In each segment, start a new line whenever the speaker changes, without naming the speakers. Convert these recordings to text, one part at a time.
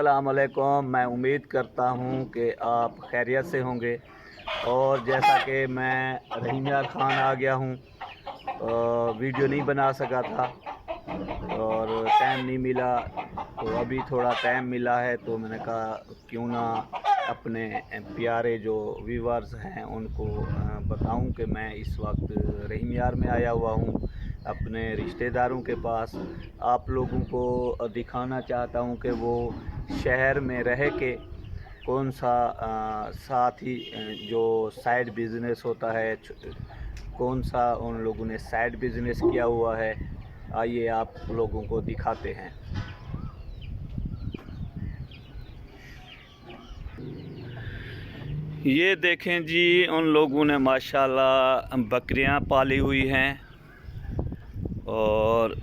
अस्सलाम वालेकुम। मैं उम्मीद करता हूँ कि आप खैरियत से होंगे। और जैसा कि मैं रहीम यार ख़ान आ गया हूँ, वीडियो नहीं बना सका था और टाइम नहीं मिला, तो अभी थोड़ा टाइम मिला है तो मैंने कहा क्यों ना अपने प्यारे जो व्यूअर्स हैं उनको बताऊं कि मैं इस वक्त रहीम यार में आया हुआ हूं अपने रिश्तेदारों के पास। आप लोगों को दिखाना चाहता हूं कि वो शहर में रह के कौन सा साथ ही जो साइड बिज़नेस होता है, कौन सा उन लोगों ने साइड बिज़नेस किया हुआ है। आइए आप लोगों को दिखाते हैं। ये देखें जी, उन लोगों ने माशाल्लाह बकरियां पाली हुई हैं और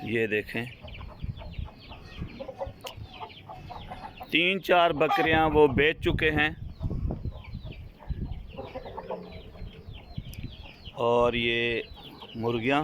ये देखें 3-4 बकरियां वो बेच चुके हैं और ये मुर्गियां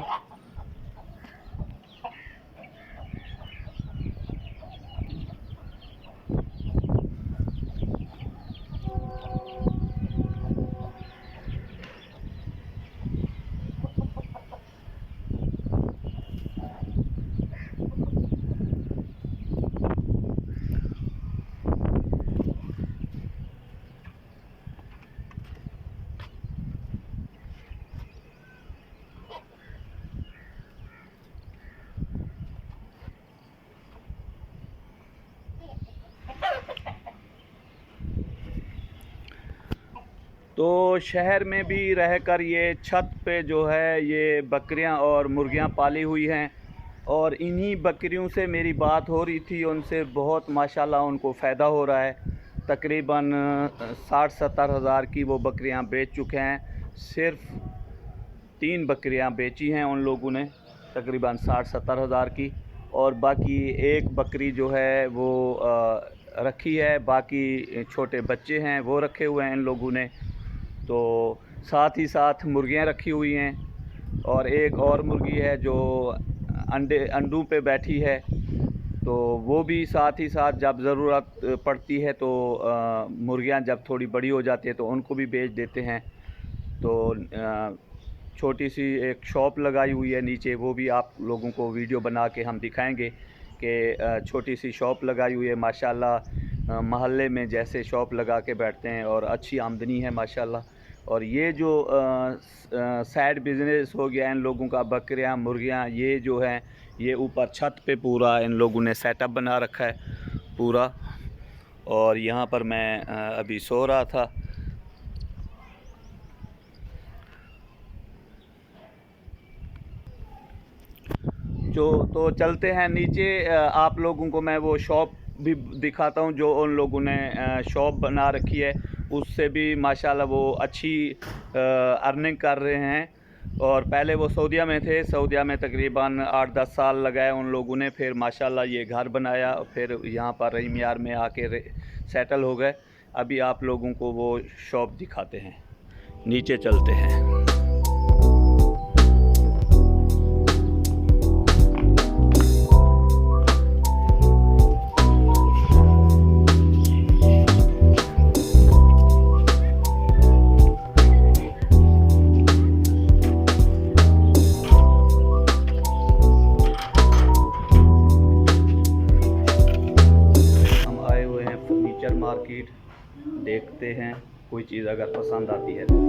तो शहर में भी रहकर ये छत पे जो है ये बकरियां और मुर्गियां पाली हुई हैं और इन्हीं बकरियों से मेरी बात हो रही थी। उनसे बहुत माशाल्लाह उनको फ़ायदा हो रहा है। तकरीबन 60-70 हज़ार की वो बकरियां बेच चुके हैं। सिर्फ 3 बकरियां बेची हैं उन लोगों ने, तकरीबन 60-70 हज़ार की, और बाकी एक बकरी जो है वो रखी है। बाकी छोटे बच्चे हैं वो रखे हुए हैं इन लोगों ने। तो साथ ही साथ मुर्गियां रखी हुई हैं और एक और मुर्गी है जो अंडों पे बैठी है। तो वो भी साथ ही साथ जब ज़रूरत पड़ती है तो मुर्गियां जब थोड़ी बड़ी हो जाती है तो उनको भी बेच देते हैं। तो छोटी सी एक शॉप लगाई हुई है नीचे, वो भी आप लोगों को वीडियो बना के हम दिखाएंगे कि छोटी सी शॉप लगाई हुई है माशाल्लाह। महल्ले में जैसे शॉप लगा के बैठते हैं और अच्छी आमदनी है माशाल्लाह। और ये जो साइड बिज़नेस हो गया इन लोगों का, बकरियां मुर्गियां, ये जो हैं ये ऊपर छत पे पूरा इन लोगों ने सेटअप बना रखा है पूरा। और यहाँ पर मैं अभी सो रहा था। तो चलते हैं नीचे, आप लोगों को मैं वो शॉप भी दिखाता हूँ जो उन लोगों ने शॉप बना रखी है। उससे भी माशाल्लाह वो अच्छी अर्निंग कर रहे हैं। और पहले वो सऊदीया में थे, सऊदीया में तकरीबन 8-10 साल लगाए उन लोगों ने। फिर माशाल्लाह ये घर बनाया, फिर यहाँ पर रहीम यार में आके सेटल हो गए। अभी आप लोगों को वो शॉप दिखाते हैं, नीचे चलते हैं। मार्केट देखते हैं, कोई चीज़ अगर पसंद आती है तो।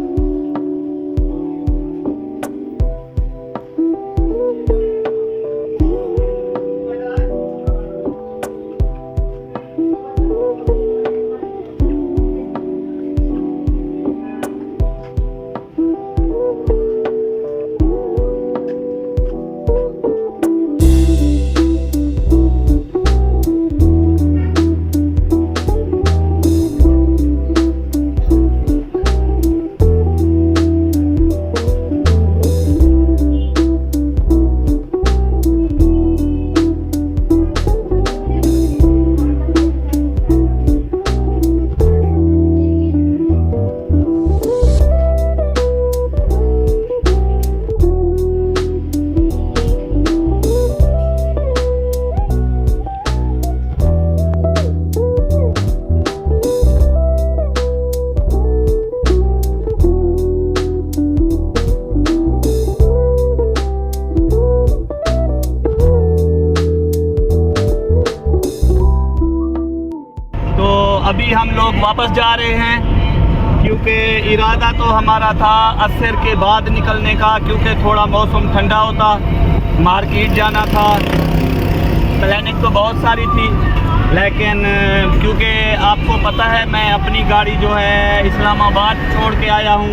वापस जा रहे हैं, क्योंकि इरादा तो हमारा था असर के बाद निकलने का, क्योंकि थोड़ा मौसम ठंडा होता, मार्केट जाना था। प्लानिंग तो बहुत सारी थी, लेकिन क्योंकि आपको पता है मैं अपनी गाड़ी जो है इस्लामाबाद छोड़ के आया हूँ,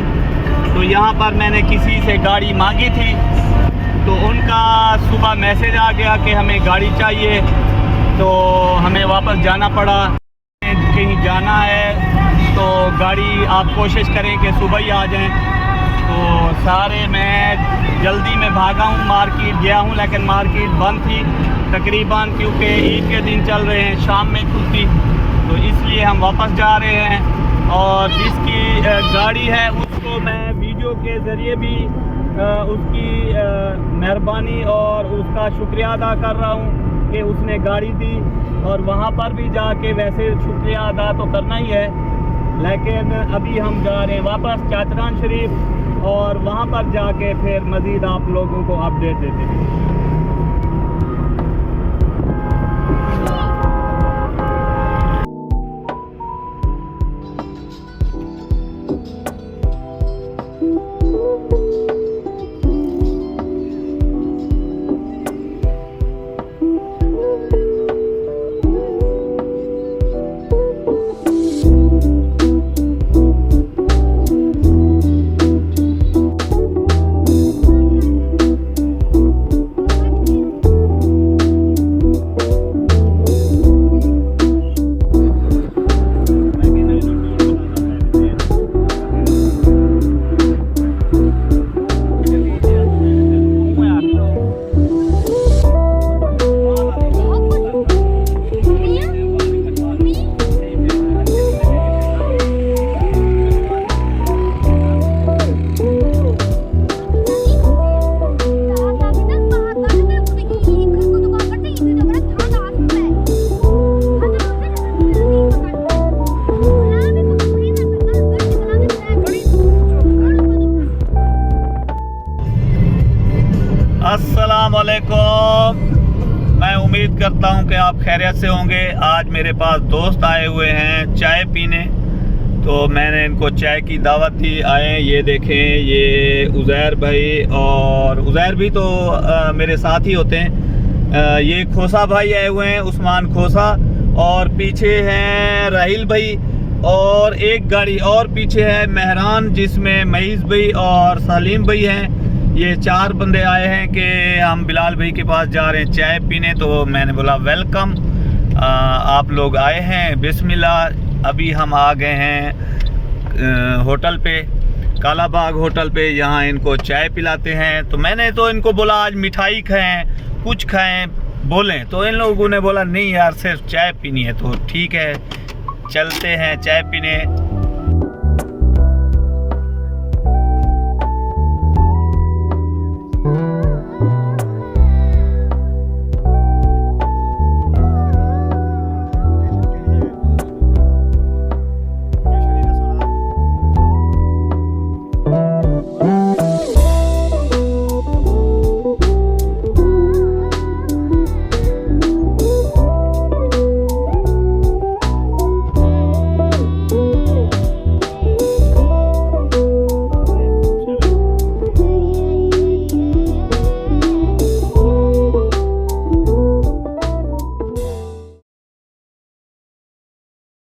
तो यहाँ पर मैंने किसी से गाड़ी मांगी थी, तो उनका सुबह मैसेज आ गया कि हमें गाड़ी चाहिए, तो हमें वापस जाना पड़ा। कहीं जाना है तो गाड़ी आप कोशिश करें कि सुबह ही आ जाएं। तो सारे मैं जल्दी में भागा हूँ, मार्केट गया हूँ, लेकिन मार्केट बंद थी तकरीबन, क्योंकि ईद के दिन चल रहे हैं, शाम में खुलती, तो इसलिए हम वापस जा रहे हैं। और जिसकी गाड़ी है उसको मैं वीडियो के ज़रिए भी उसकी मेहरबानी और उसका शुक्रिया अदा कर रहा हूँ कि उसने गाड़ी दी, और वहाँ पर भी जाके वैसे शुक्रिया अदा तो करना ही है, लेकिन अभी हम जा रहे हैं वापस चाचरान शरीफ, और वहाँ पर जाके फिर मज़ीद आप लोगों को अपडेट देते हैं। अस्सलामुअलैकुम, मैं उम्मीद करता हूं कि आप खैरियत से होंगे। आज मेरे पास दोस्त आए हुए हैं चाय पीने, तो मैंने इनको चाय की दावत दी। आए, ये देखें, ये उज़ैर भाई, और उज़ैर भी तो मेरे साथ ही होते हैं। ये खोसा भाई आए हुए हैं, उस्मान खोसा, और पीछे हैं राहिल भाई, और एक गाड़ी और पीछे है मेहरान, जिसमें मईज़ भाई और सलीम भाई हैं। ये 4 बंदे आए हैं कि हम बिलाल भाई के पास जा रहे हैं चाय पीने, तो मैंने बोला वेलकम, आप लोग आए हैं, बिस्मिल्लाह। अभी हम आ गए हैं होटल पे, काला बाग होटल पे, यहाँ इनको चाय पिलाते हैं। तो मैंने तो इनको बोला आज मिठाई खाएं, कुछ खाएं, बोलें, तो इन लोगों ने बोला नहीं यार सिर्फ चाय पीनी है। तो ठीक है, चलते हैं चाय पीने।